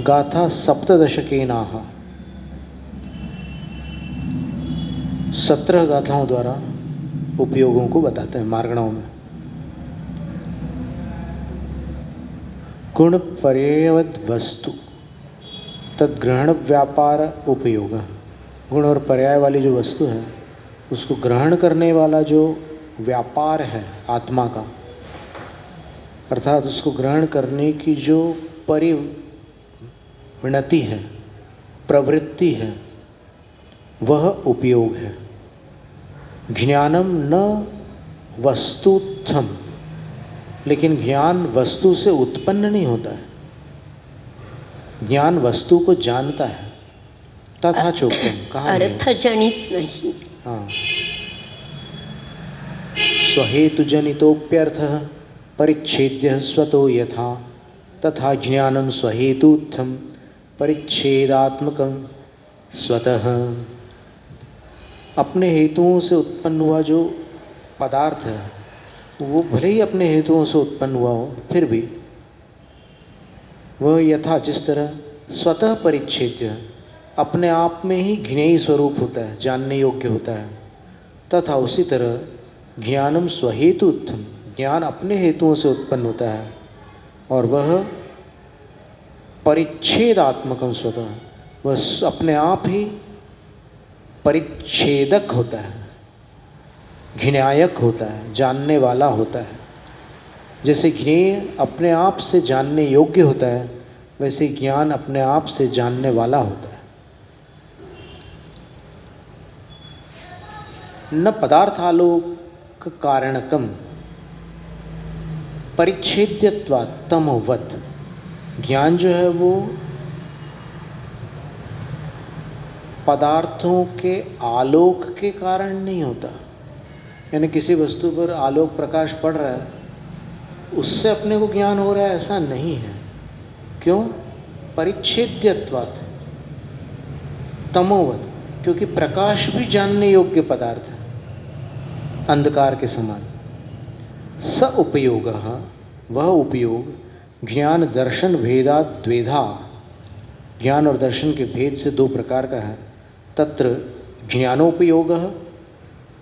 गाथा सप्तदशकेनाः, 17 गाथाओं द्वारा उपयोगों को बताते हैं मार्गणाओं में। गुण पर्यवद वस्तु तद्ग्रहण व्यापार उपयोग। गुण और पर्याय वाली जो वस्तु है उसको ग्रहण करने वाला जो व्यापार है आत्मा का, अर्थात उसको ग्रहण करने की जो परिणति है, प्रवृत्ति है, वह उपयोग है। ज्ञानम न वस्तुत्थम, लेकिन ज्ञान वस्तु से उत्पन्न नहीं होता है। ज्ञान वस्तु को जानता है। तथा चोक्तम, कहाँ अर्थजनित नहीं। हाँ, स्वहेतुजनितोप्यर्थः परिच्छेद्यः स्वतो यथा तथा ज्ञानम स्वहेतुत्थम परिच्छेदात्मकं स्वतः। अपने हेतुओं से उत्पन्न हुआ जो पदार्थ है वो भले ही अपने हेतुओं से उत्पन्न हुआ हो, फिर भी वह यथा जिस तरह स्वतः परिच्छेद्य अपने आप में ही ज्ञेय स्वरूप होता है, जानने योग्य होता है, तथा उसी तरह ज्ञानम स्वहेतु उत्तम, ज्ञान अपने हेतुओं से उत्पन्न होता है और वह परिच्छेदात्मकम स्वतः, वह अपने आप ही परिच्छेदक होता है, ज्ञायक होता है, जानने वाला होता है। जैसे ज्ञेय अपने आप से जानने योग्य होता है, वैसे ज्ञान अपने आप से जानने वाला होता है। न पदार्थालोक कारणकम परिच्छेद्यत्वात् तमोवत्, ज्ञान जो है वो पदार्थों के आलोक के कारण नहीं होता। यानी किसी वस्तु पर आलोक प्रकाश पड़ रहा है उससे अपने को ज्ञान हो रहा है, ऐसा नहीं है। क्यों? परिच्छेद्यत्वात् तमोवत्, क्योंकि प्रकाश भी जानने योग्य पदार्थ है, अंधकार के समान। स उपयोगः, वह उपयोग ज्ञान दर्शन भेदात् द्वेधा, ज्ञान और दर्शन के भेद से दो प्रकार का है। तत्र ज्ञानोपयोगः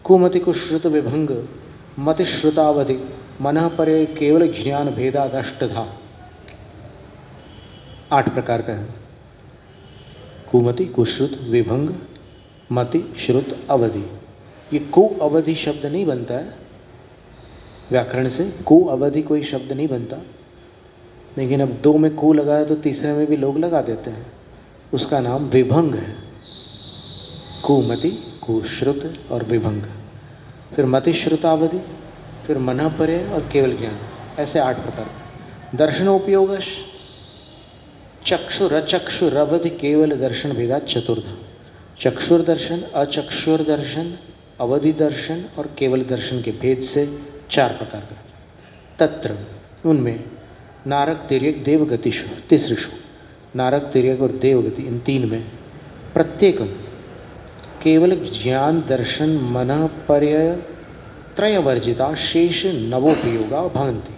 कुमति कुश्रुत विभंग मति श्रुतावधि मनः परे केवल ज्ञान भेदात् अष्टधा, 8 प्रकार का है। कुमति, कुश्रुत, विभंग, मति, श्रुत, अवधि। ये को अवधि शब्द नहीं बनता है व्याकरण से, को अवधि कोई शब्द नहीं बनता, लेकिन अब 2 में को लगाया तो तीसरे में भी लोग लगा देते हैं, उसका नाम विभंग है। कुमति, कुश्रुत और विभंग, फिर मति श्रुतावधि, फिर मनः परे और केवल ज्ञान, ऐसे 8 प्रकार। दर्शनोपयोग चक्षुरचक्षुरवधि केवल दर्शन भेदा चतुर्धा, चक्षुर दर्शन, अचक्षुर दर्शन, अवधि दर्शन और केवल दर्शन के भेद से 4 प्रकार का। तत्र, उनमें नारक तिर्यक देवगतिषु तिसृषु, नारक तिर्यक और देवगति इन 3 में प्रत्येकम केवल ज्ञान दर्शन मनः पर्यय त्रयवर्जिता शेष नवोपयोगा भवन्ति।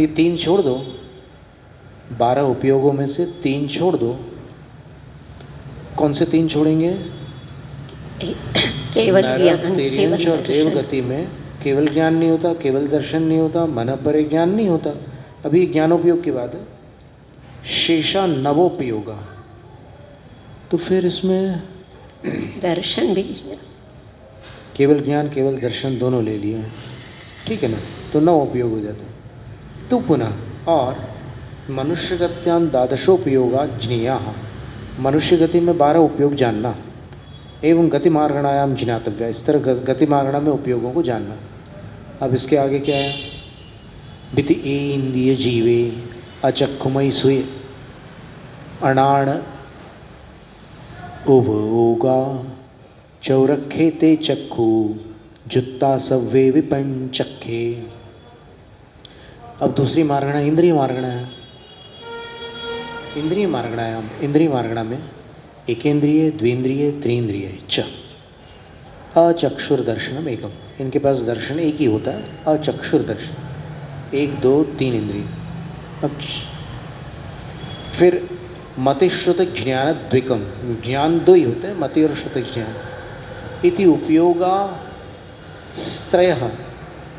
ये 3 छोड़ दो, 12 उपयोगों में से 3 छोड़ दो। कौन से 3 छोड़ेंगे? केवल ज्ञान, तिर्यंश और देवगति में केवल ज्ञान नहीं होता, केवल दर्शन नहीं होता, मनः परे ज्ञान नहीं होता। अभी ज्ञानोपयोग की बात है। शेषा नवोपयोगा, तो फिर इसमें दर्शन भी, केवल ज्ञान केवल दर्शन दोनों ले लिए हैं, ठीक है ना, तो 9 उपयोग हो जाते हैं। तो पुनः और मनुष्य गत्याम द्वादशोपयोगा ज्ञेया, मनुष्य गति में 12 उपयोग जानना, एवं गति मार्गणायाम ज्ञातव्य, इस तरह गति मार्गणा में उपयोगों को जानना। अब इसके आगे क्या है? बिति इंद्रिय जीवे अचक्षुमयी सुय अनाण उभोगा चौरखे ते चक्षु जुत्ता सव्वे विपंचखे। अब दूसरी मार्गणा इंद्रिय मार्गणा है। इंद्रिय मार्गणायाम, इंद्रिय मार्गणा में एकेंद्रिय, द्विंद्रिय, त्रिंद्रिय च अचक्षुर दर्शनम एकम, इनके पास दर्शन एक ही होता है, अचक्षुर दर्शन, 1, 2, 3 इंद्रिय। अब फिर मति श्रुत ज्ञान द्विकम, ज्ञान दो ही होते हैं, मति और श्रुत ज्ञान। इति उपयोगा त्रयः,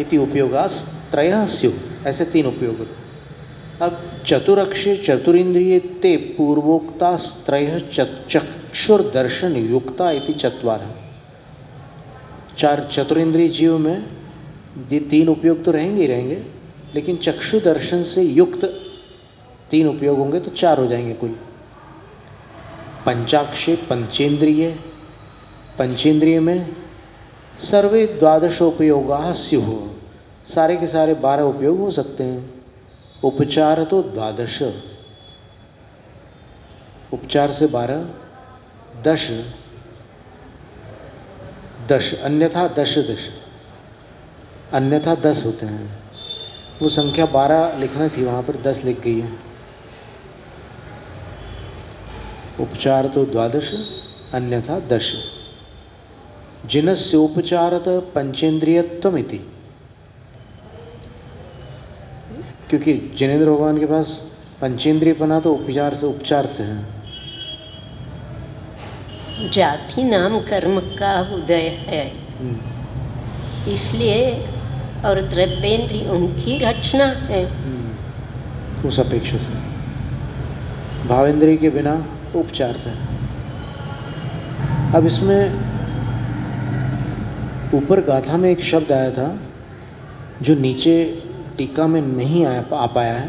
इति उपयोगा त्रयः स्युः, ऐसे तीन उपयोग होते। अब चतुरक्षे चतुरिंद्रिये ते पूर्वोक्ता त्रयः चक्षुर्दर्शन युक्ता इति चत्वारः। चार चतुरिंद्रिय जीव में ये तीन उपयोग तो रहेंगे ही रहेंगे, लेकिन चक्षु दर्शन से युक्त तीन उपयोग होंगे तो चार हो जाएंगे कुल। पंचाक्षे पंचेंद्रिय, पंचेंद्रिय में सर्वे द्वादशोपयोगाः स्युः, सारे के सारे 12 उपयोग हो सकते हैं। उपचार तो द्वादश, उपचार से 12, 10 10, अन्यथा 10 10, अन्यथा 10 होते हैं। वो संख्या 12 लिखना थी, वहाँ पर 10 लिख गई है। उपचार तो द्वादश, अन्यथा 10। जिनस्योपचारत पंचेंद्रियत्वमिति, क्योंकि जिनेंद्र भगवान के पास पंचेंद्रियपना तो उपचार से है। जाति नाम कर्म का उदय है, इसलिए, और द्रव्येंद्रिय उनकी रचना है। उस अपेक्षा से भावेंद्रिय के बिना उपचार से। अब इसमें ऊपर गाथा में एक शब्द आया था जो नीचे टीका में नहीं आ पाया है,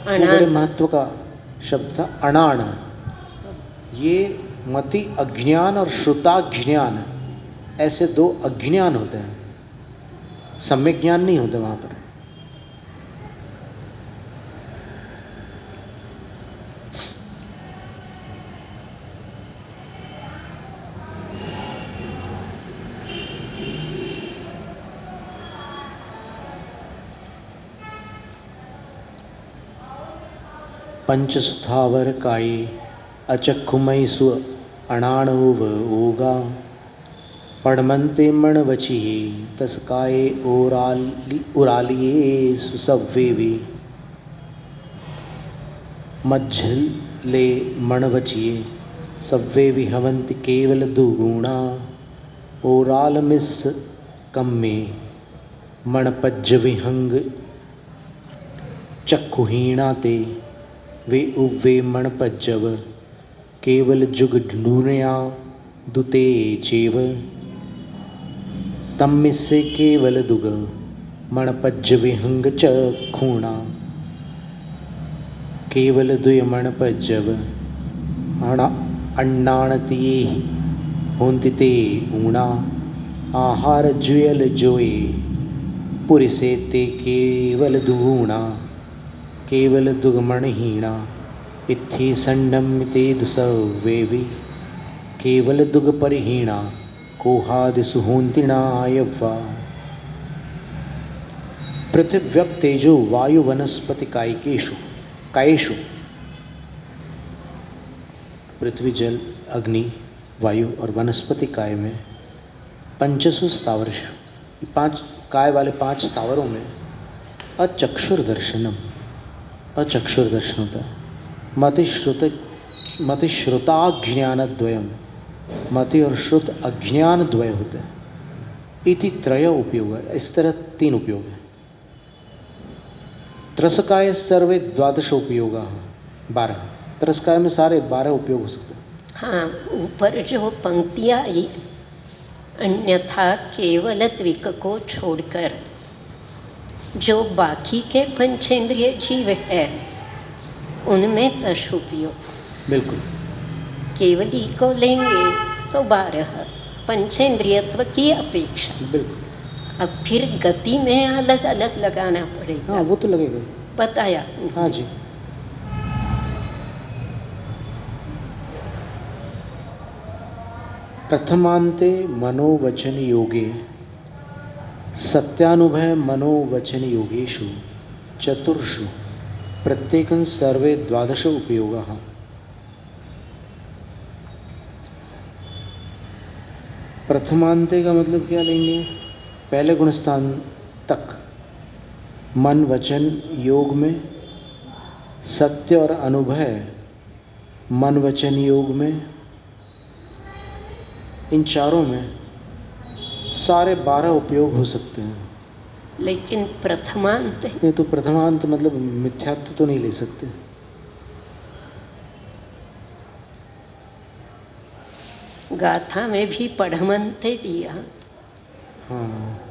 वो बड़े महत्व का शब्द था, अणाण। ये मति अज्ञान और श्रुताज्ञान, ऐसे दो अज्ञान होते हैं, सम्यक ज्ञान नहीं होता वहाँ पर। पंचसुथावर काये अचक्षुमय सु अणाणोव ओगा पड़मंते मणवचिये तस्काये उरालिये सुसव्वेवे मज्झले मणवचिये सव्वे विहवंति केवल दुगुणा ओरालमिस कम्मे मणपज्ज विहंग चक्षुहीणा ते वे उव्वे मणपज्जव केवल जुग ढूंढया दुते चेव तम्मिसे केवल दुग मणपज्ज विहंग चक्षुणा केवल दुय मणपज्जव अण्णाणतिये होन्तिते ऊणा आहार जुयल जोए पुरिसे ते केवल दुगुणा केवल दुगमणहीणा इत्थि संडम्यते दुसवेवि केवल दुगपरिहीणा कोहादिसु होन्तिणा यव्वा। पृथिव्यप तेजो वायु वनस्पति कायिकेषु कायेषु, पृथ्वी जल अग्नि वायु और वनस्पति काय में पंचसु स्थावरेषु, 5 काय वाले 5 स्थावरों में अचक्षुर्दर्शनम, अचक्षुर्दर्शन होता है। मतिश्रुताज्ञानद्वयम, मति और श्रुत अज्ञान द्वय होते हैं। इति त्रय उपयोग है, इस तरह 3 उपयोग है। त्रसकाय सर्वे द्वादश उपयोग 12, त्रसकाय में सारे 12 उपयोग हो सकते हैं। हाँ, ऊपर जो पंक्तियाँ आई, अन्यथा केवल द्विक को छोड़कर जो बाकी के पंचेंद्रिय जीव है उनमें 10 उपयोग। बिल्कुल, केवली को लेंगे तो 12 पंचेंद्रियत्व की अपेक्षा। बिल्कुल। अब फिर गति में अलग अलग लगाना पड़ेगा। हाँ, वो तो लगेगा, बताया। हाँ जी। प्रथमांते मनोवचन योगे सत्यानुभय मनोवचन योगेषु चतुर्षु प्रत्येकं सर्वे 12 उपयोगाः। प्रथमांते का मतलब क्या लेंगे? पहले गुणस्थान तक मन वचन योग में सत्य और अनुभय मन वचन योग में, इन चारों में सारे 12 उपयोग हो सकते हैं। लेकिन प्रथमांत ये तो प्रथमांत मतलब मिथ्यात्व तो नहीं ले सकते। गाथा में भी पढ़मंते दिया। हाँ,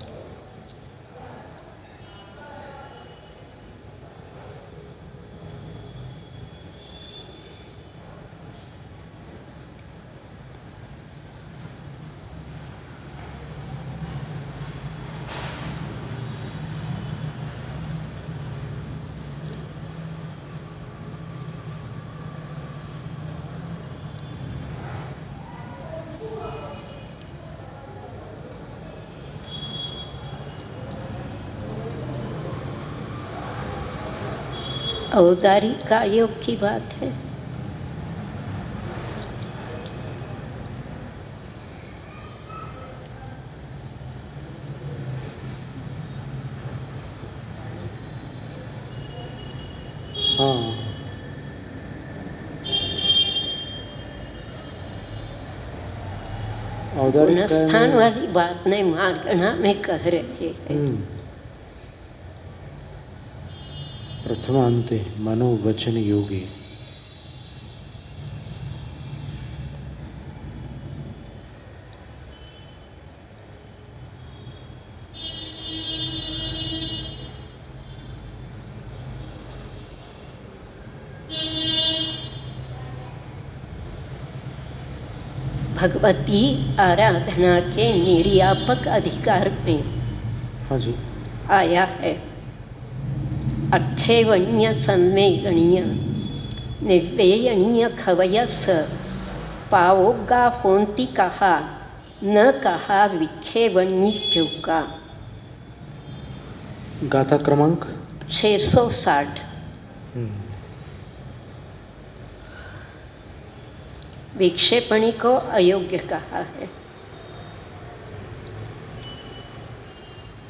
औदारी का योग की बात है। हाँ, औदारिक पुनस्थान वाली बात नहीं मार्गणा में कह रहे हैं। प्रथमांते मनोवचन योगी। भगवती आराधना के निर्यापक अधिकार में हाँ जी, आया है अक्षेवणीय सम्मेलनीय निर्वेयणीय खवयस पावोगा होंती कहा न कहा विक्षेवणी चुका। गाथा क्रमांक 660। विक्षेपणी को अयोग्य कहा है।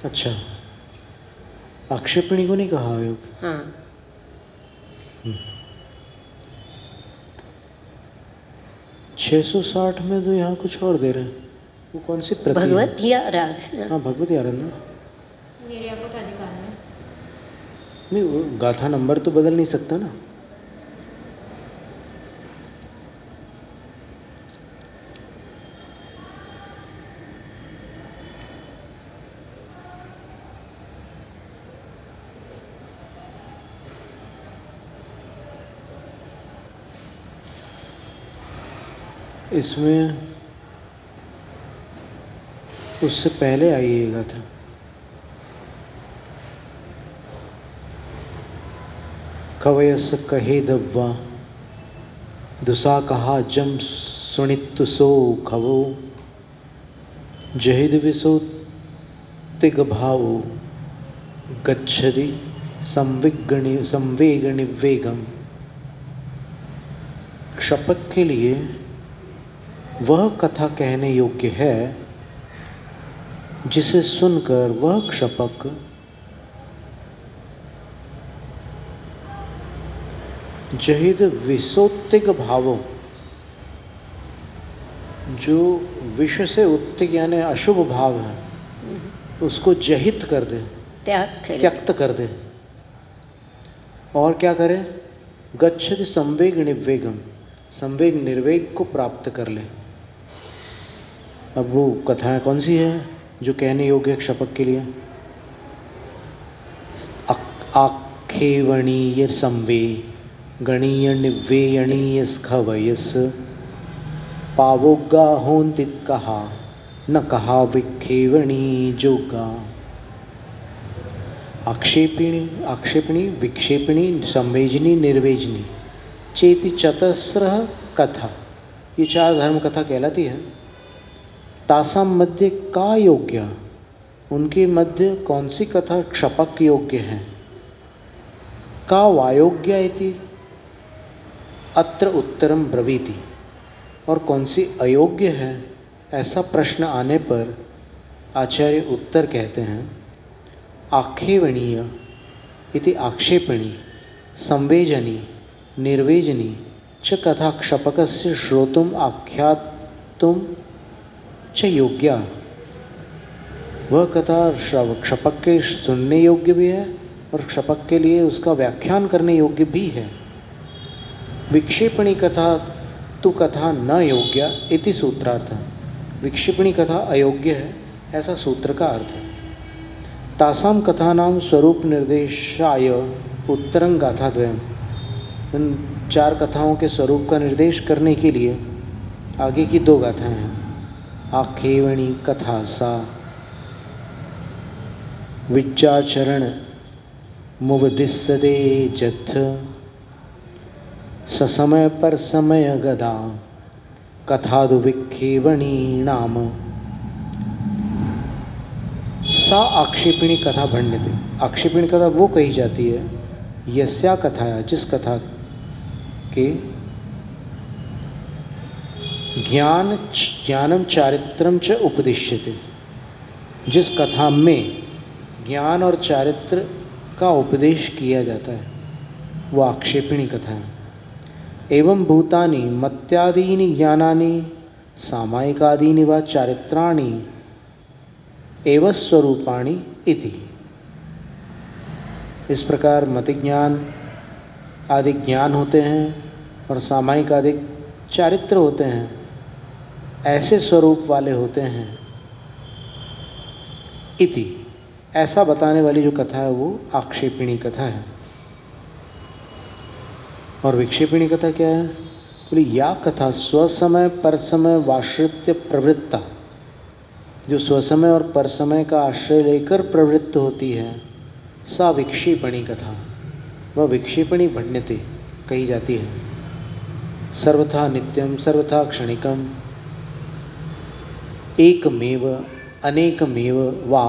अच्छा, आक्षेपणी को नहीं कहा अयोग्य। हाँ, 660 में तो यहाँ कुछ और दे रहे हैं। वो कौन सी प्रति है? भगवती आराधना। हाँ, भगवती आराधना। निर्यापक अधिकार में नहीं, वो गाथा नंबर तो बदल नहीं सकता ना। इसमें उससे पहले आइएगा था। कवयस कहे दव्वा दुसा कहा जम सुनित सो खवो जहिद विसो तिग भावो गच्छति संवेगणि वेगम। क्षपक के लिए वह कथा कहने योग्य है जिसे सुनकर वह क्षपक जहिद विसोत्तिग भावों, जो विश्व से उत्तिग यानी अशुभ भाव है उसको जहित कर दे, त्यक्त कर दे। और क्या करे? गच्छति संवेग निर्वेगम, संवेग निर्वेग को प्राप्त कर ले। अब वो कथाएं कौन सी है जो कहने योग्य है क्षपक के लिए? आखेवणीय संवे गणीय निवेयणीय स्खवयस पावोगा होंतित कहा न कहा विखेवणी जोगा। आक्षेपणी विक्षेपणी संवेजनी निर्वेजनी चेति चतस्र कथा, ये 4 धर्म कथा कहलाती है। तासाम मध्य का योग्य, उनके मध्य कौन सी कथा क्षपक योग्य है? का वायोग्य इति अत्र उत्तरम ब्रवीति, और कौन सी अयोग्य है ऐसा प्रश्न आने पर आचार्य उत्तर कहते हैं आक्षेपणीय इति आक्षेपणी संवेजनी निर्वेजनी च कथा क्षपकस्य श्रोतुम आख्यातुम च योग्या। वह कथा क्षपक के सुनने योग्य भी है और क्षपक के लिए उसका व्याख्यान करने योग्य भी है। विक्षेपणी कथा तु कथा न योग्या इति सूत्रार्थ। विक्षेपणी कथा अयोग्य है ऐसा सूत्र का अर्थ है। तासाम कथानाम स्वरूप निर्देशाय उत्तरं गाथाद्वयम्। इन 4 कथाओं के स्वरूप का निर्देश करने के लिए आगे की 2 गाथाएं हैं। आखेवणी कथा सा विज्जाचरण मुवदिस्सदे जथ ससमय पर समय गदा कथादु विखेवणी नाम। सा आक्षेपिणी कथा भण्यते। आक्षेपिणी कथा वो कही जाती है यस्या कथाया, जिस कथा के ज्ञानम चारित्रम च उपदिश्यते। जिस कथा में ज्ञान और चारित्र का उपदेश किया जाता है वो आक्षेपिणी कथा है। एवं भूतानि मत्यादीनि ज्ञानानि सामायिकादीनि व चारित्राणि एव स्वरूपाणि इति। इस प्रकार मति ज्ञान आदि ज्ञान होते हैं और सामायिक आदि चारित्र होते हैं, ऐसे स्वरूप वाले होते हैं। इति ऐसा बताने वाली जो कथा है वो आक्षेपिणी कथा है। और विक्षेपिणी कथा क्या है? बोली या कथा स्वसमय परसमय वाश्रित्य प्रवृत्ता। जो स्वसमय और परसमय का आश्रय लेकर प्रवृत्त होती है सा विक्षेपणी कथा, वह विक्षेपणी भण्यते कही जाती है। सर्वथा नित्यम सर्वथा क्षणिकम एकमेव अनेकमेव वा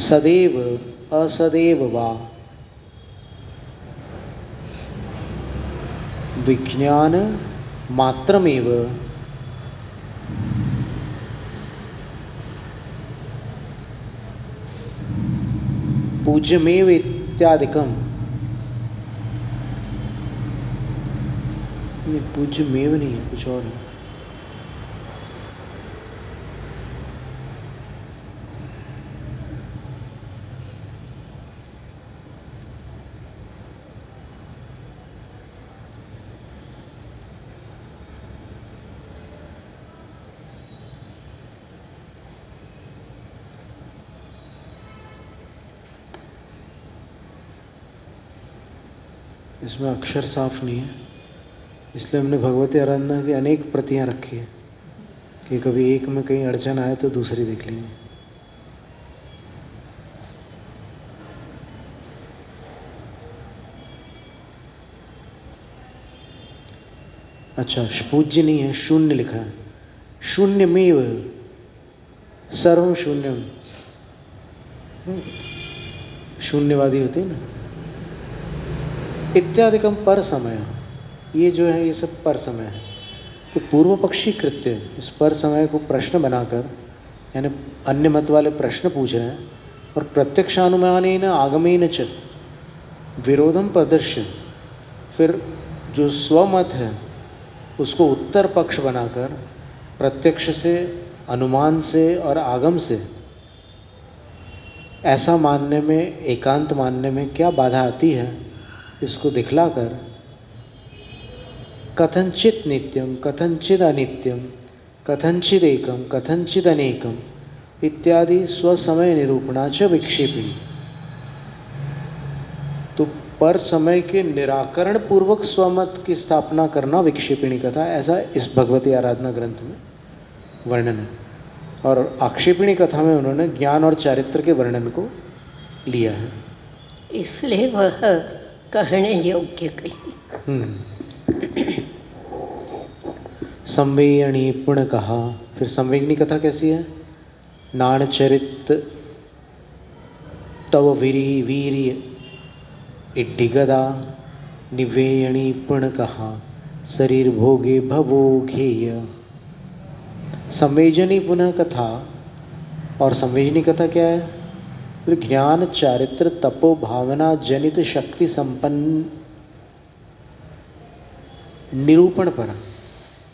सदैव असदैव वा विज्ञान मात्रमेव पूज्यमेव इत्यादिकम। ये पूज्यमेव नहीं है, कुछ और है। इसमें अक्षर साफ नहीं है, इसलिए हमने भगवती आराधना की अनेक प्रतियां रखी है कि कभी एक में कहीं अड़चन आए तो दूसरी देख लेंगे। अच्छा, पूज्य नहीं है, शून्य लिखा है। शून्यमेव सर्वम शून्यम। शून्यवादी होते हैं ना। इत्यादिकम पर समय, ये जो है ये सब पर समय है। तो पूर्व पक्षी कृत्य इस पर समय को प्रश्न बनाकर, यानी अन्य मत वाले प्रश्न पूछ रहे हैं और प्रत्यक्षानुमानेन आगमेन च विरोधम प्रदर्श्य, फिर जो स्वमत है उसको उत्तर पक्ष बनाकर प्रत्यक्ष से, अनुमान से और आगम से ऐसा मानने में, एकांत मानने में क्या बाधा आती है, इसको दिखलाकर कथंचित नित्यम कथंचित अनित्यम कथंचित एकम कथंचित अनेकम इत्यादि स्वसमय निरूपणाच विक्षेपिणी। तो पर समय के निराकरण पूर्वक स्वमत की स्थापना करना विक्षेपिणी कथा, ऐसा इस भगवती आराधना ग्रंथ में वर्णन है। और आक्षेपिणी कथा में उन्होंने ज्ञान और चारित्र के वर्णन को लिया है, इसलिए वह कहने योग्य कही। संवेयणी पुण्य कहा। फिर संवेगनी कथा कैसी है? नाणचरित तव वीरी वीर्य इड्डिगदा निवेयणी पुण्य कहा शरीर भोगे भवो घेय। संवेजनी पुनः कथा। और संवेजनी कथा क्या है? फिर ज्ञान चारित्र तपो भावना जनित शक्ति संपन्न निरूपण पर,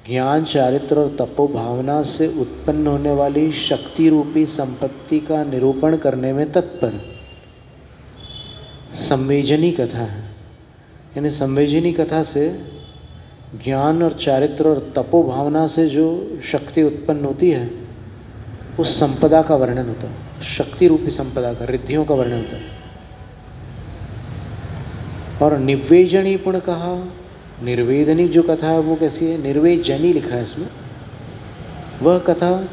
ज्ञान, चारित्र और तपो भावना से उत्पन्न होने वाली शक्ति रूपी संपत्ति का निरूपण करने में तत्पर। संवेजनी कथा है, यानी संवेजनी कथा से ज्ञान और चारित्र और तपो भावना से जो शक्ति उत्पन्न होती है उस संपदा का वर्णन होता है, शक्ति रूपी संपदा का, रिद्धियों का वर्णन होता है। और निवेजनी पुण कहा, निर्वेदनी जो कथा है वो कैसी है? निर्वेजनी लिखा है इसमें। वह कथा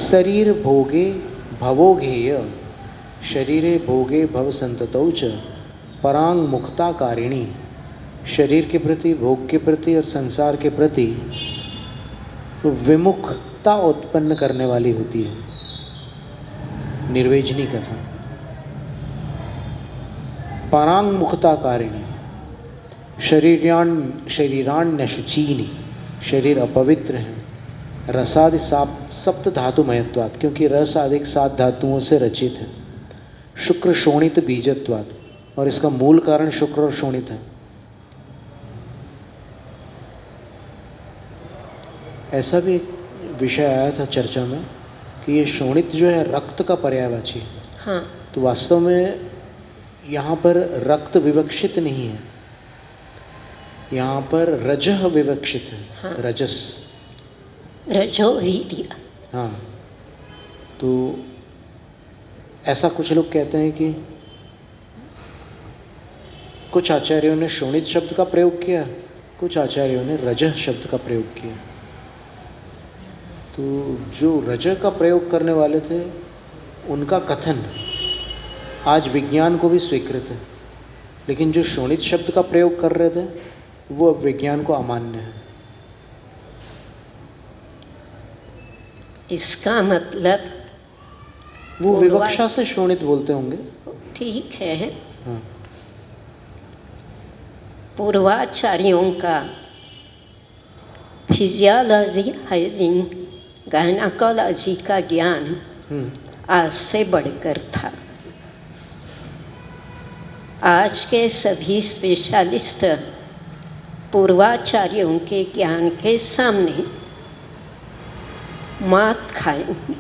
शरीर भोगे भवोगेय, शरीरे भोगे भव संततौ च परांग मुक्ताकारिणी, शरीर के प्रति, भोग के प्रति और संसार के प्रति विमुखता उत्पन्न करने वाली होती है निर्वेजनी कथा। परांग मुक्ताकारिणी, शरीराण्य शुचीनी, शरीर अपवित्र है। रसादि सप्त धातुमयत्वात्, क्योंकि रस आदि 7 धातुओं से रचित है। शुक्र शोणित बीजत्वात्, और इसका मूल कारण शुक्र और शोणित है। ऐसा भी एक विषय आया था चर्चा में कि ये शोणित जो है रक्त का पर्यायवाची है। हाँ। तो वास्तव में यहाँ पर रक्त विवक्षित नहीं है, यहाँ पर रजह विवक्षित है। हाँ। रजस, रजो वीर्य। हाँ। तो ऐसा कुछ लोग कहते हैं कि कुछ आचार्यों ने शोणित शब्द का प्रयोग किया, कुछ आचार्यों ने रजह शब्द का प्रयोग किया। तो जो रजह का प्रयोग करने वाले थे उनका कथन आज विज्ञान को भी स्वीकृत है, लेकिन जो शोणित शब्द का प्रयोग कर रहे थे वो अब विज्ञान को अमान्य है। इसका मतलब वो विवक्षा से शोणित बोलते होंगे। ठीक है। हाँ। पूर्वाचार्यों का फिजियोलॉजी, हाइजीन, गायनाकोलॉजी का ज्ञान आज से बढ़कर था। आज के सभी स्पेशलिस्ट पूर्वाचार्यों के ज्ञान के सामने मात खाएंगे।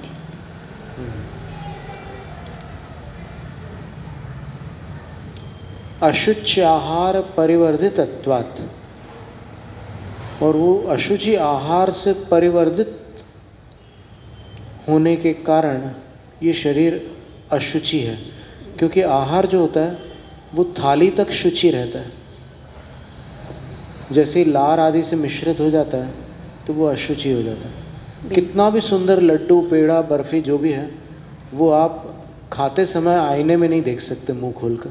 अशुचि आहार परिवर्धितत्वात्, और वो अशुचि आहार से परिवर्धित होने के कारण ये शरीर अशुचि है, क्योंकि आहार जो होता है वो थाली तक शुचि रहता है। जैसे लार आदि से मिश्रित हो जाता है तो वो अशुचि हो जाता है। कितना भी सुंदर लड्डू, पेड़ा, बर्फी जो भी है वो आप खाते समय आईने में नहीं देख सकते मुंह खोलकर।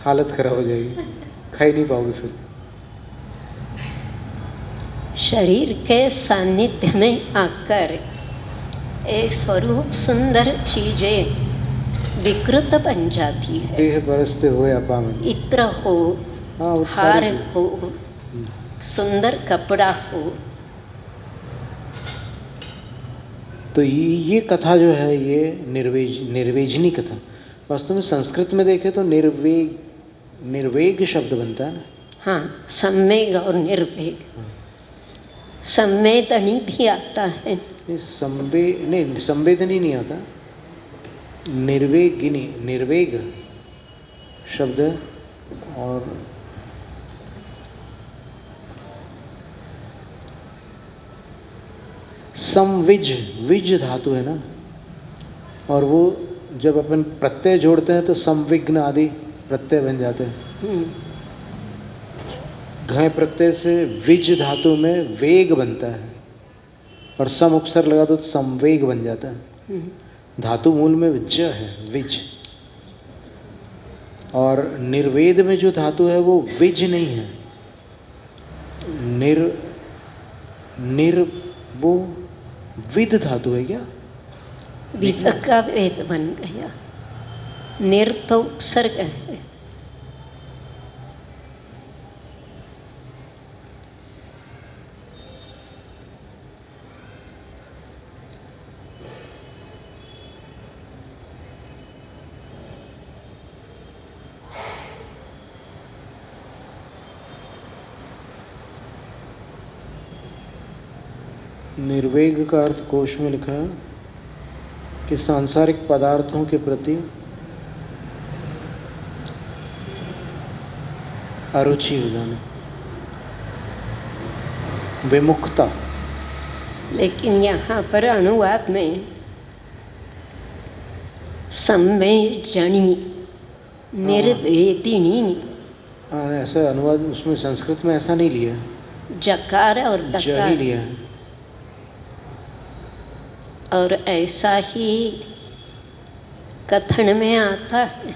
हालत खराब हो जाएगी, खा ही नहीं पाओगे फिर। शरीर के सानिध्य में आकर ये स्वरूप सुंदर चीजें विकृत बन जाती है। देह बरसते हुए अपामन, इत्र हो, हाँ, वो हार सारी हो, सुंदर कपड़ा हो। तो ये कथा जो है ये निर्वेजनी कथा। वास्तव में संस्कृत में देखें तो निर्वेग शब्द बनता है ना। हाँ, सम्वेग और निर्वेग। संवेदनी भी आता है। संवेदनी नहीं आता, निर्वेगिनी, निर्वेग शब्द है। और संविज, विज धातु है ना, और वो जब अपन प्रत्यय जोड़ते हैं तो संविघ्न आदि प्रत्यय बन जाते हैं। घय प्रत्यय से विज धातु में वेग बनता है, और सम उपसर्ग लगा दो तो संवेग बन जाता है। धातु मूल में विज है, विज। और निर्वेद में जो धातु है वो विज नहीं है, वो विद धातु है क्या? विद का वेद बन गया। निर तो उपसर्ग है। निर्वेग का अर्थ कोश में लिखा है कि सांसारिक पदार्थों के प्रति अरुचि हो जाना, विमुखता। लेकिन यहाँ पर अनुवाद में संवेदनी निर्वेदिनी, ऐसा अनुवाद उसमें संस्कृत में ऐसा नहीं लिया, जकार और ज ही दकार, लिया है। और ऐसा ही कथन में आता है।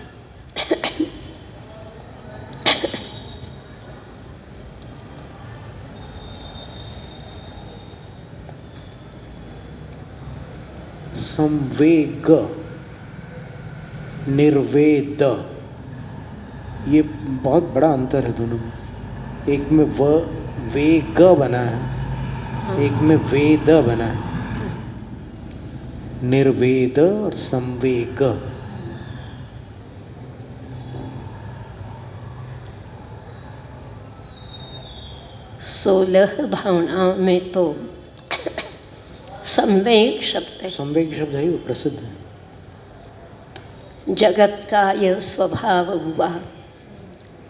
संवेग, निर्वेद, ये बहुत बड़ा अंतर है दोनों में। एक में वेग बना है, एक में वेद बना है। निर्वेद और संवेग। 16 भावनाओं में तो संवेग शब्द है। संवेग शब्द है वो प्रसिद्ध है। जगत का यह स्वभाव हुआ,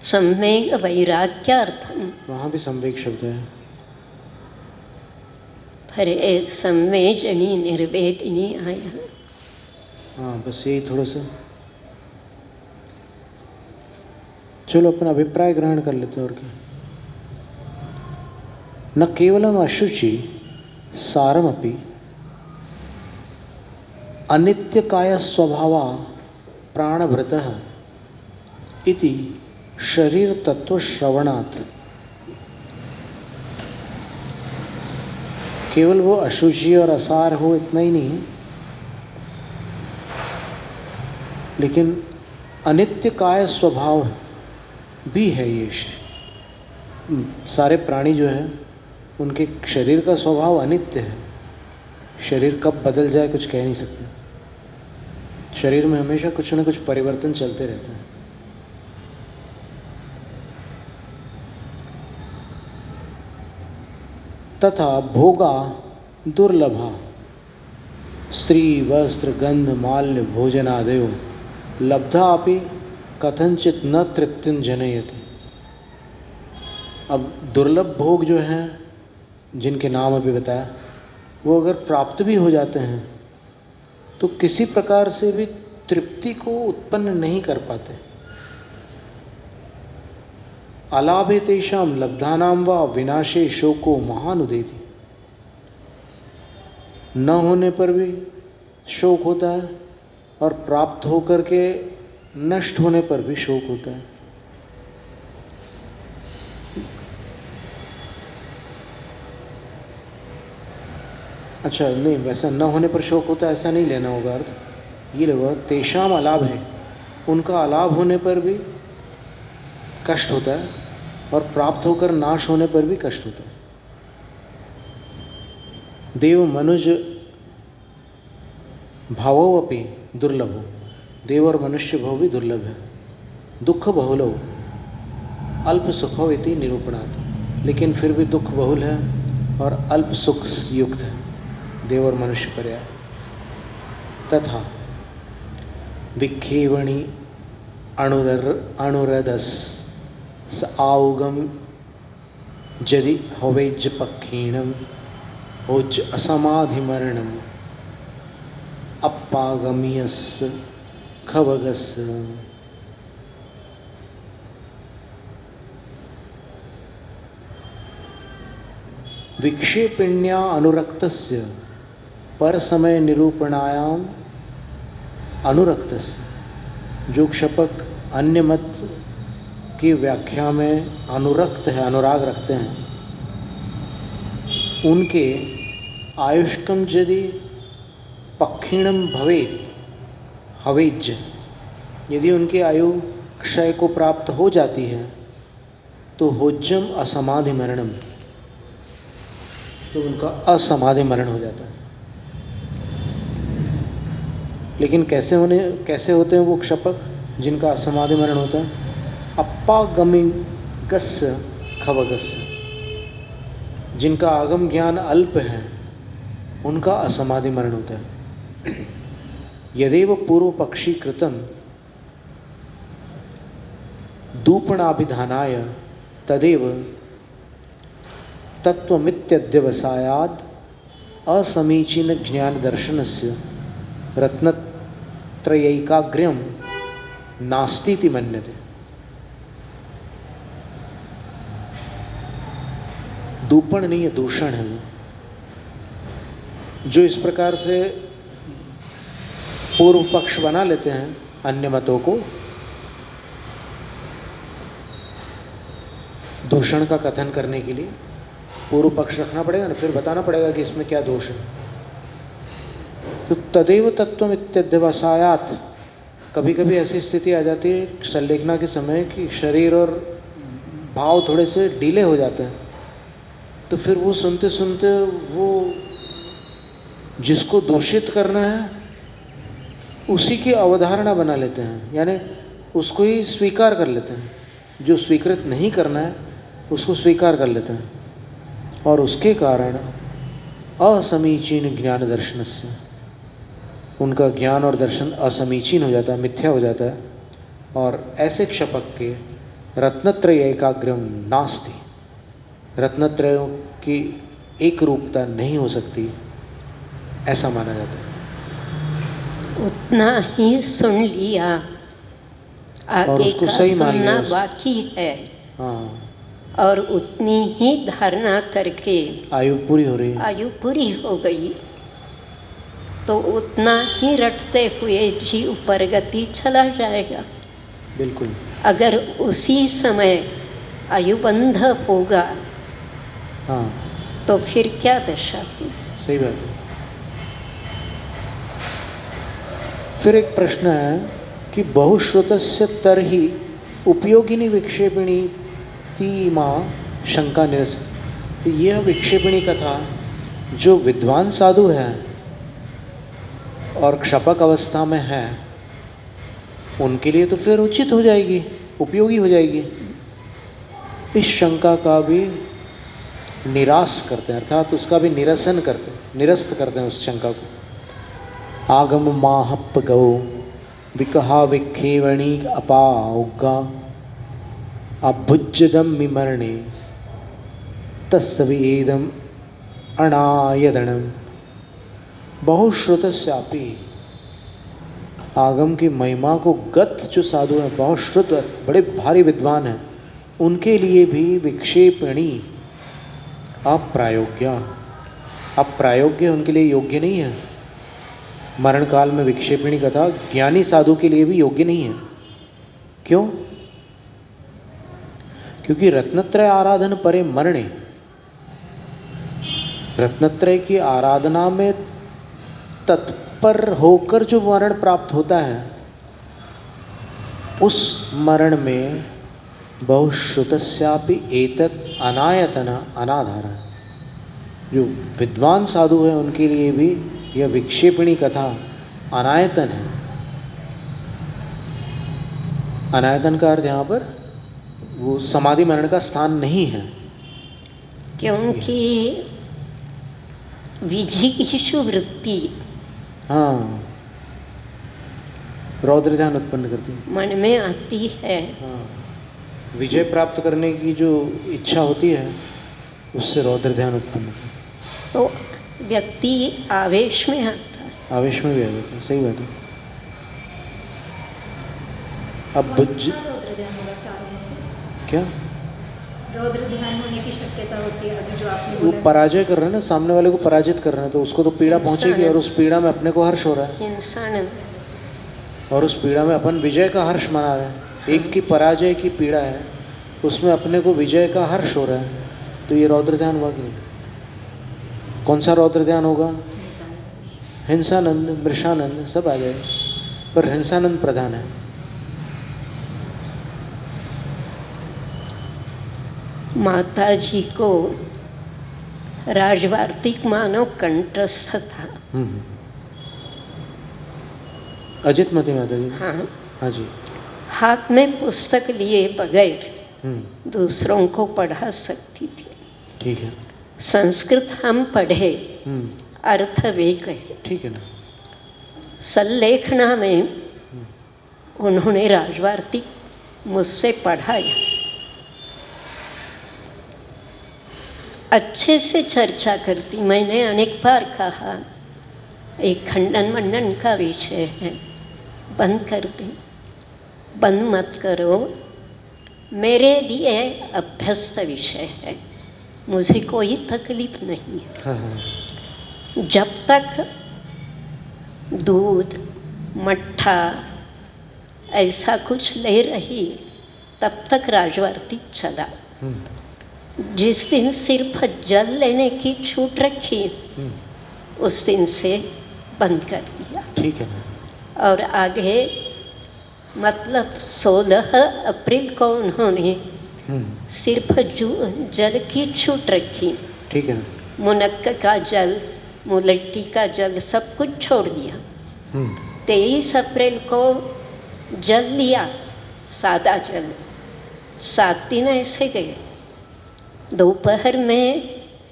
संवेग वैराग्यार्थम। वहाँ भी संवेग शब्द है। फिर एक संवेदनी निर्वेदिनी आया। हाँ, बस यही थोड़ा सा। चलो अपना अभिप्राय ग्रहण कर लेते हैं और क्या। न केवलम अशुचि सारमपि अनित्यकाय स्वभावा प्राणभृतः इति शरीर तत्व श्रवणात्। केवल वो अशुचि और असार हो इतना ही नहीं, लेकिन अनित्य काय स्वभाव भी है। ये सारे प्राणी जो है उनके शरीर का स्वभाव अनित्य है। शरीर कब बदल जाए कुछ कह नहीं सकते। शरीर में हमेशा कुछ न कुछ परिवर्तन चलते रहते हैं। तथा भोगा दुर्लभा स्त्री वस्त्र गंध माल्य भोजनादयो लब्धा अपि कथनचित न तृप्तिं जनयति। अब दुर्लभ भोग जो हैं जिनके नाम अभी बताया, वो अगर प्राप्त भी हो जाते हैं तो किसी प्रकार से भी तृप्ति को उत्पन्न नहीं कर पाते। अलाभे तेषाम लब्धानाम वा विनाशे शोको महानुदेति। न होने पर भी शोक होता है और प्राप्त होकर के नष्ट होने पर भी शोक होता है। अच्छा, नहीं, वैसा न होने पर शोक होता है ऐसा नहीं लेना होगा अर्थ। ये लगेगा तेषाम अलाभ है, उनका अलाभ होने पर भी कष्ट होता है और प्राप्त होकर नाश होने पर भी कष्ट होता है। देव मनुज भावो अपि दुर्लभो, देव और मनुष्य भाव भी दुर्लभ है। दुख बहुलो अल्प सुखो इति निरूपणात्। लेकिन फिर भी दुख बहुल है और अल्प सुख युक्त है देव और मनुष्य पर्याय। तथा विखेवणी अणुरदस स आउगम जदि हवेज पक्षीणम ओज असमाधिमरणम अपागमियस खवगस। विक्षेपिण्या अनुरक्तस्य पर समय निरूपणायाम अनुरक्तस्य। जो क्षपक अन्य मत की व्याख्या में अनुरक्त है, अनुराग रखते हैं, उनके आयुष्कम यदि पक्षीणम भवेत हवेज, यदि उनकी आयु क्षय को प्राप्त हो जाती है तो होज्जम असमाधि मरणम, तो उनका असमाधि मरण हो जाता है। लेकिन कैसे होते हैं वो क्षपक जिनका असमाधि मरण होता है? अप्पागमिगस्य खवगस्य, जिनका आगम ज्ञान अल्प है उनका असमाधि मरण होता है। यदेव पूर्व पक्षी कृतम दूपणाभिधानाय तदेव तत्वमित्यध्यवसायाद असमीचीन ज्ञान दर्शनस्य रत्नत्रयैकाग्र्यम नास्तीति मन्यते। दूपण नहीं है, दूषण है वो। जो इस प्रकार से पूर्व पक्ष बना लेते हैं अन्य मतों को, दूषण का कथन करने के लिए पूर्व पक्ष रखना पड़ेगा ना, फिर बताना पड़ेगा कि इसमें क्या दोष है। तो तदेव तत्वम इत्यध्यवसायात, कभी कभी ऐसी स्थिति आ जाती है संलेखना के समय कि शरीर और भाव थोड़े से ढीले हो जाते हैं, तो फिर वो सुनते सुनते वो जिसको दूषित करना है उसी की अवधारणा बना लेते हैं, यानी उसको ही स्वीकार कर लेते हैं। जो स्वीकृत नहीं करना है उसको स्वीकार कर लेते हैं, और उसके कारण असमीचीन ज्ञान दर्शन से उनका ज्ञान और दर्शन असमीचीन हो जाता है, मिथ्या हो जाता है। और ऐसे क्षपक के रत्नत्रय एकाग्रम नास्ति, रत्नत्रयों की एक रूपता नहीं हो सकती, ऐसा माना जाता है। उतना ही सुन लिया, और आगे उसको का सही मान सुनना लिया बाकी है, हाँ, और उतनी ही धारणा करके आयु पूरी हो रही है। आयु पूरी हो गई तो उतना ही रटते हुए जीव परगति चला जाएगा। बिल्कुल। अगर उसी समय आयुबंध होगा हाँ, तो फिर क्या दशा हुई। सही बात है। फिर एक प्रश्न है कि बहुश्रुतस्य तर्हि उपयोगिनी विक्षेपिणी तीमा शंका निरस। तो यह विक्षेपिणी कथा जो विद्वान साधु है और क्षपक अवस्था में है उनके लिए तो फिर उचित हो जाएगी, उपयोगी हो जाएगी। इस शंका का भी निराश करते हैं, अर्थात उसका भी निरसन करते हैं, निरस्त करते हैं उस शंका को। आगम माहप गौ विकहा विखेवणी अपाउगा अभुज्जदम विमरणे तस्वीदम अणायदनम बहुश्रुतस्यापि। आगम की महिमा को गत जो साधु हैं, बहुत श्रुत, बड़े भारी विद्वान हैं, उनके लिए भी विक्षेपणी अप्रायोग्य, अप्रायोग्य उनके लिए योग्य नहीं है। मरण काल में विक्षेपणी कथा ज्ञानी साधु के लिए भी योग्य नहीं है। क्यों? क्योंकि रत्नत्रय आराधन परे मरणे, रत्नत्रय की आराधना में तत्पर होकर जो मरण प्राप्त होता है उस मरण में बहुश्रुतस्यापि एतत् अनायतन अनाधार। जो विद्वान साधु हैं उनके लिए भी यह विक्षेपणी कथा अनायतन है। अनायतन का अर्थ यहाँ पर वो समाधि मरण का स्थान नहीं है, क्योंकि विजिगीषु वृत्ति, हाँ, रौद्र ध्यान उत्पन्न करती है, मन में आती है। हाँ, विजय प्राप्त करने की जो इच्छा होती है उससे रौद्र ध्यान उत्पन्न होता है, तो व्यक्ति आवेश में आता है। आवेश में भी आ जाता है। सही बात है। अब बुझ रौद्र ध्यान होगा चारों में से, क्या रौद्र ध्यान होने की शक्यता होती है। अभी जो आपने वो बोला पराजय कर रहे हैं ना, सामने वाले को पराजित कर रहे हैं, तो उसको तो पीड़ा पहुंचेगी और उस पीड़ा में अपने को हर्ष हो रहा है, इंसान और उस पीड़ा में अपन विजय का हर्ष मना रहे हैं। एक की पराजय की पीड़ा है, उसमें अपने को विजय का हर्ष हो रहा है, तो ये रौद्र ध्यान हुआ कि नहीं? कौन सा रौद्र ध्यान होगा? हिंसानंद, मृषानंद सब आ जाए, पर हिंसानंद प्रधान है। माता जी को राजवार्तिक मानव कंठस्थ था। अजित मती माता जी। हाँ, हाँ जी। हाथ में पुस्तक लिए बगैर दूसरों को पढ़ा सकती थी। ठीक है। संस्कृत हम पढ़े, अर्थ वे कहे। ठीक है ना। संलेखना में उन्होंने राजवार्तिक मुझसे पढ़ाया, अच्छे से चर्चा करती। मैंने अनेक बार कहा एक खंडन मंडन का विषय है, बंद कर दें, बंद मत करो, मेरे लिए अभ्यस्त विषय है, मुझे कोई तकलीफ नहीं है। हाँ हाँ। जब तक दूध मट्ठा ऐसा कुछ ले रही तब तक राजवार्तिक चला। जिस दिन सिर्फ जल लेने की छूट रखी उस दिन से बंद कर दिया। ठीक है ना। और आगे मतलब 16 अप्रैल को उन्होंने सिर्फ जल की छूट रखी। ठीक है ना। मुनक्का का जल, मुलट्टी का जल सब कुछ छोड़ दिया। 23 अप्रैल को जल लिया, सादा जल, 7 दिन ऐसे गए। दोपहर में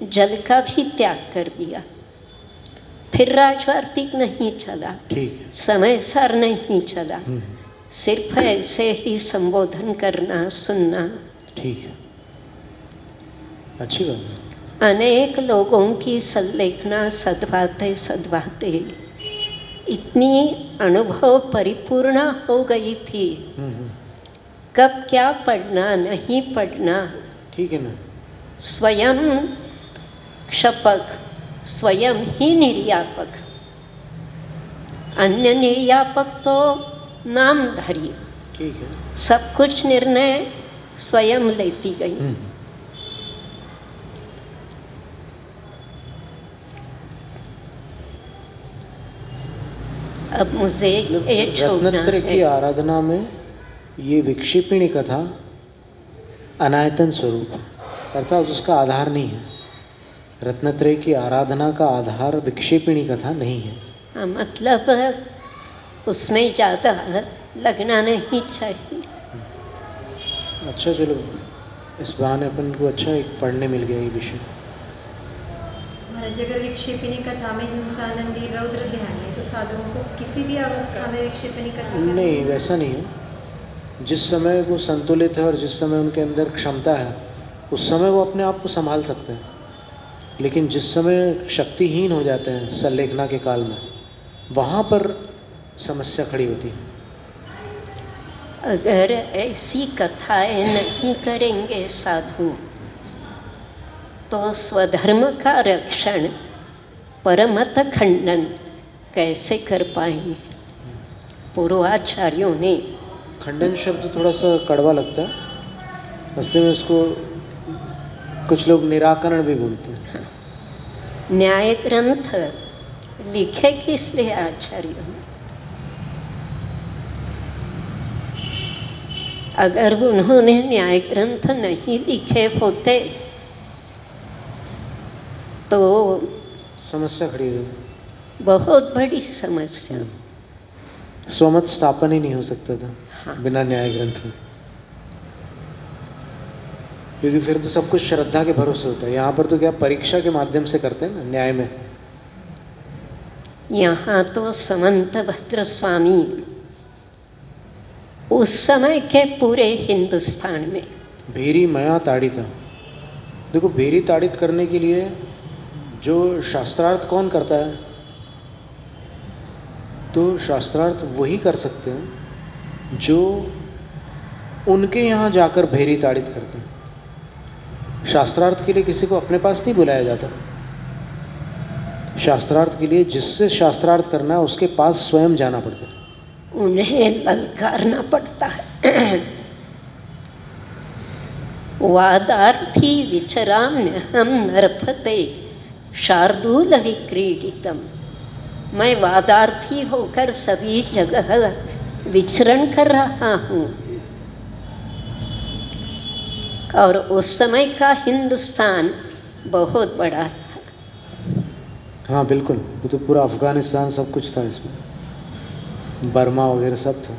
जल का भी त्याग कर दिया। फिर राजवार्तिक नहीं चला, ठीक है। समय सार नहीं चला, सिर्फ ऐसे ही संबोधन करना, सुनना। ठीक है, अच्छी बात है। अनेक लोगों की संलेखना सद्बातें इतनी अनुभव परिपूर्ण हो गई थी, कब क्या पढ़ना नहीं पढ़ना। ठीक है ना। स्वयं क्षपक, स्वयं ही निर्यापक, अन्य निर्यापक तो नामधारी। ठीक है। सब कुछ निर्णय स्वयं लेती गई। अब मुझे ये छोड़ना रत्नत्रय की है। आराधना में ये विक्षेपिणी कथा अनायतन स्वरूप, अर्थात उसका आधार नहीं है। रत्नत्रय की आराधना का आधार विक्षेपिणी कथा नहीं है। हाँ, मतलब उसमें ज़्यादा लगना नहीं चाहिए। अच्छा, चलो इस बहाने अपन को अच्छा एक पढ़ने मिल गया ये विषय। महाराज, अगर विक्षेपिणी कथा में हिंसानंदी रौद्र ध्यान है तो साधुओं को किसी भी अवस्था में विक्षेपिणी कथा करनी नहीं, है? वैसा नहीं है। जिस समय वो संतुलित है और जिस समय उनके अंदर क्षमता है उस समय वो अपने आप को संभाल सकते हैं। लेकिन जिस समय शक्तिहीन हो जाते हैं संलेखना के काल में, वहाँ पर समस्या खड़ी होती है। अगर ऐसी कथाएं नहीं करेंगे साधु तो स्वधर्म का रक्षण, परमत खंडन कैसे कर पाएंगे। पूर्वाचार्यों ने, खंडन शब्द थोड़ा सा कड़वा लगता है, असली में उसको कुछ लोग निराकरण भी बोलते हैं। न्याय ग्रंथ लिखे किस लिए आचार्यों ने? अगर उन्होंने न्याय ग्रंथ नहीं लिखे होते तो समस्या खड़ी हुई, बहुत बड़ी समस्या। स्वमत स्थापन ही नहीं हो सकता था हाँ। बिना न्याय ग्रंथ में, क्योंकि फिर तो सब कुछ श्रद्धा के भरोसे होता है। यहाँ पर तो क्या परीक्षा के माध्यम से करते हैं ना न्याय में। यहाँ तो समंत भद्र स्वामी उस समय के पूरे हिंदुस्तान में भेरी मया ताड़िता। देखो, भेरी ताड़ित करने के लिए जो शास्त्रार्थ कौन करता है, तो शास्त्रार्थ वही कर सकते हैं जो उनके यहाँ जाकर भेरी ताड़ित करते हैं। शास्त्रार्थ के लिए किसी को अपने पास नहीं बुलाया जाता। शास्त्रार्थ के लिए जिससे शास्त्रार्थ करना है उसके पास स्वयं जाना पड़ता है, उन्हें ललकारना पड़ता है। वादार्थी विचराम्य हम नरपते शार्दूल विक्रीडितम। मैं वादार्थी होकर सभी जगह विचरण कर रहा हूँ। और उस समय का हिंदुस्तान बहुत बड़ा था। हाँ बिल्कुल, वो तो पूरा अफगानिस्तान सब कुछ था इसमें, बर्मा वगैरह सब था,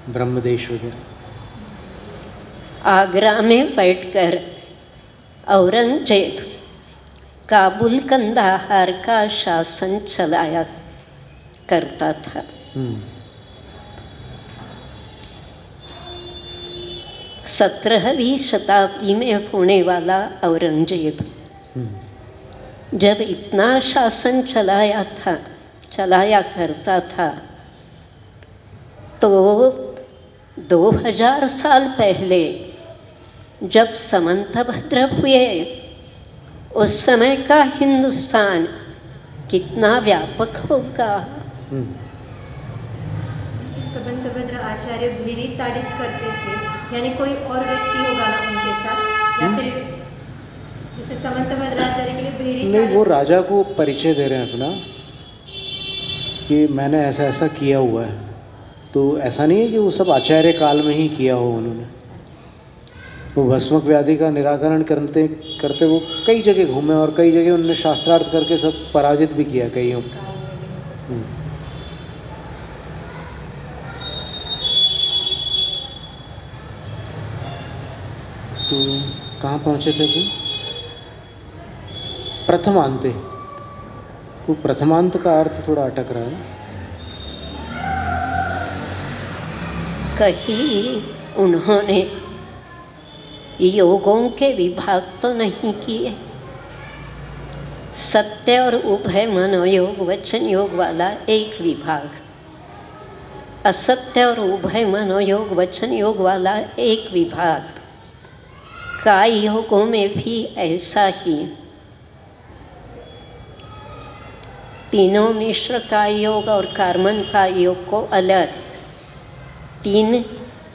ब्रह्मदेश वगैरह। आगरा में बैठकर औरंगजेब काबुल कंदाहार का शासन चलाया करता था। 17वीं शताब्दी में होने वाला औरंगजेब जब इतना शासन चलाया करता था तो 2000 साल पहले जब समंतभद्र हुए उस समय का हिंदुस्तान कितना व्यापक होगा। समंतभद्र आचार्य भेरी ताड़ित करते थे, यानी कोई और व्यक्ति होगा ना उनके साथ, या फिर जैसे समंतभद्र आचार्य के लिए भेरी नहीं, वो राजा को परिचय दे रहे हैं अपना कि मैंने ऐसा ऐसा किया हुआ है। तो ऐसा नहीं है कि वो सब आचार्य काल में ही किया हो उन्होंने। वो भस्मक व्याधि का निराकरण करते करते वो कई जगह घूमे और कई जगह उन्होंने शास्त्रार्थ करके सब पराजित भी किया कईयों। तो कहाँ पहुँचे थे फिर? प्रथमांते। तो प्रथमांत का अर्थ थोड़ा अटक रहा है। कहीं उन्होंने योगों के विभाग तो नहीं किए। सत्य और उभय मनोयोग वचन योग वाला एक विभाग, असत्य और उभय मनोयोग वचन योग वाला एक विभाग, काय योगों में भी ऐसा ही। तीनों मिश्र काय योग और कार्मन काय योग को अलग, 3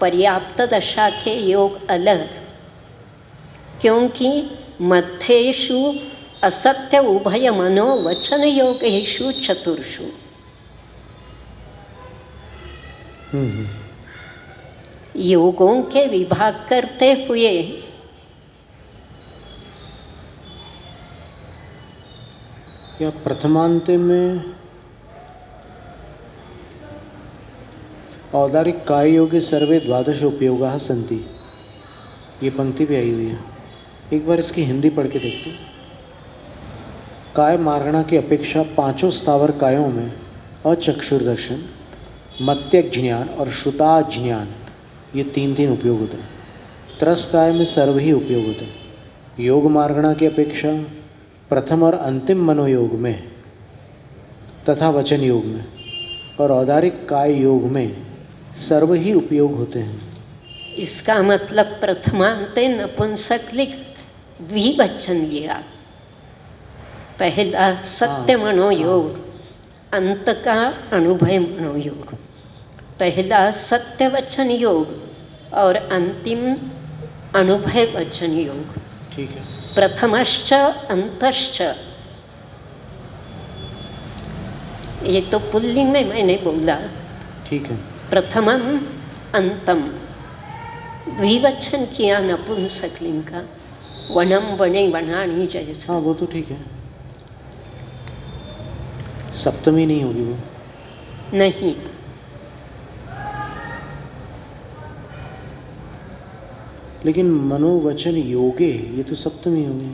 पर्याप्त दशा के योग अलग, क्योंकि मध्येषु असत्य उभय मनो वचन योगेषु चतुर्षु। योगों के विभाग करते हुए या प्रथमांते में औदारिक काय योगे सर्वे द्वादश उपयोगाः सन्ति, ये पंक्ति भी आई हुई है। एक बार इसकी हिंदी पढ़ के देखते हैं। काय मार्गणा की अपेक्षा 5 स्थावर कायों में अचक्षुर्दर्शन, मत्यक ज्ञान और श्रुताज्ञान ये 3 उपयोग होते हैं। त्रस काय में सर्व ही उपयोग होते हैं। योग मार्गणा की अपेक्षा प्रथम और अंतिम मनोयोग में तथा वचन योग में और औदारिक काय योग में सर्व ही उपयोग होते हैं। इसका मतलब प्रथमांते नपुंसकलिंग द्विवचन लिया। पहला सत्य मनोयोग, अंत का अनुभय मनोयोग। पहला सत्य वचन योग और अंतिम अनुभय वचन योग। ठीक है। प्रथमश्च अंतश्च, ये तो पुल्लिंग में मैंने बोला। ठीक है। प्रथमम अंतम, द्विवचन किया नपुंसकलिंग का, वनम वने वनानी जैसा। हाँ, वो तो ठीक है। सप्तमी नहीं होगी वो? नहीं, लेकिन मनोवचन योगे ये तो सप्तमी होगी।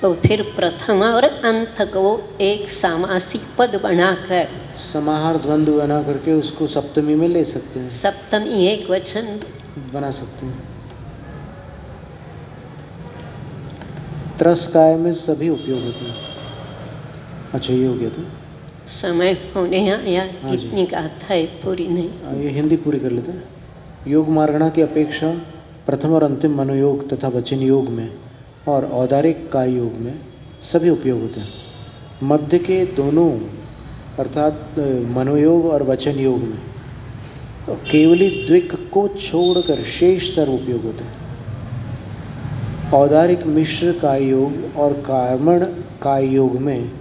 तो फिर प्रथम और अंत को एक सामासिक पद बनाकर, समाहार द्वंद्व बना करके उसको सप्तमी में ले सकते हैं। सप्तमी एक वचन बना सकते हैं। त्रस काय में सभी उपयोग होते हैं। अच्छा, ये हो गया तो समय होने आया। हाँ जी। इतनी गाथा है, पूरी नहीं। ये हिंदी पूरी कर लेते हैं। योग मार्गणा की अपेक्षा प्रथम और अंतिम मनोयोग तथा वचन योग में और औदारिक काय योग में सभी उपयोग होते हैं। मध्य के दोनों अर्थात मनोयोग और वचन योग में केवली द्विक को छोड़कर शेष सर्व उपयोग होते हैं। औदारिक मिश्र काय योग और कार्मण काय योग में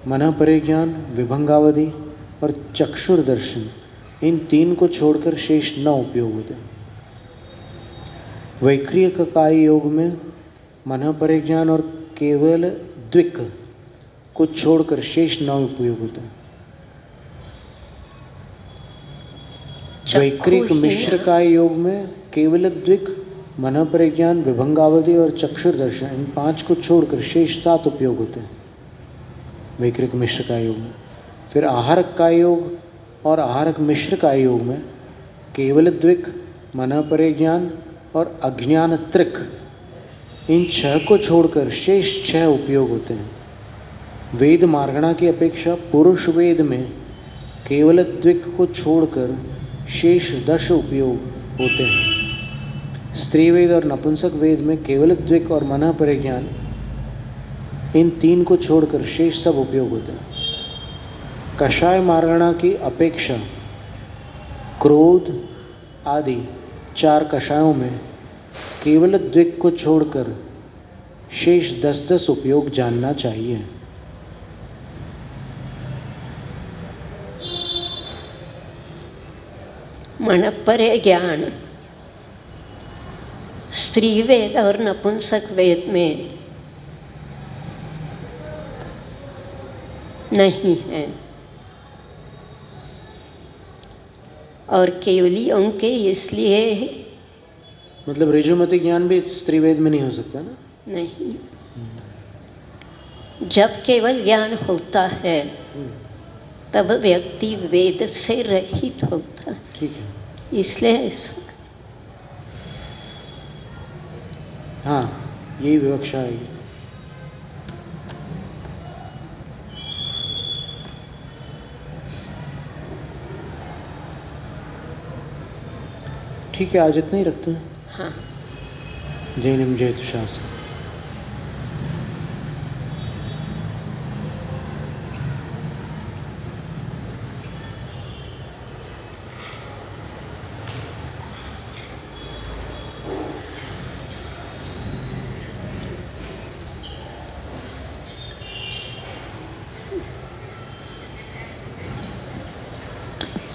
मन परिज्ञान, विभंगावधि और चक्षुर दर्शन, इन 3 को छोड़कर शेष 9 उपयोग होते हैं। वैक्रिय काय योग में मन परिज्ञान और केवल द्विक को छोड़कर शेष 9 उपयोग होते हैं। वैक्रिक मिश्र काय योग में केवल द्विक, मन परिज्ञान, विभंगावधि और चक्षुर दर्शन, इन 5 को छोड़कर शेष 7 उपयोग होते हैं वैकृक मिश्र का योग में। फिर आहारक का योग और आहारक मिश्र का योग में केवल द्विक, मन परिज्ञान और अज्ञान त्रिक, इन 6 को छोड़कर शेष 6 उपयोग होते हैं। वेद मार्गणा की अपेक्षा पुरुष वेद में केवल द्विक को छोड़कर शेष 10 उपयोग होते हैं। स्त्री वेद और नपुंसक वेद में केवल द्विक और मन परिज्ञान, इन 3 को छोड़कर शेष सब उपयोग होते हैं। कषाय मार्गणा की अपेक्षा क्रोध आदि 4 कषायों में केवल द्विक को छोड़कर शेष 10 उपयोग जानना चाहिए। मन परिज्ञान स्त्री वेद और नपुंसक वेद में नहीं है और केवलियों के इसलिए मतलब ऋजुमति ज्ञान भी स्त्री वेद में नहीं हो सकता ना? नहीं। जब केवल ज्ञान होता है तब व्यक्ति वेद से रहित होता है। ठीक है, इसलिए हाँ, यही विवक्षा है। ठीक है, आज इतना ही रखते हैं। हाँ। जैनिम जयतु शास्त्र।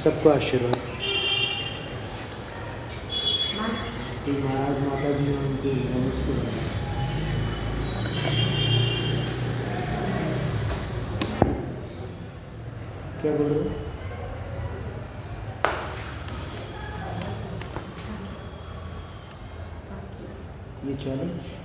सबको आशीर्वाद। महाराज माता जी ने उनके नमस्कार। क्या बोल रहे हो? ये चले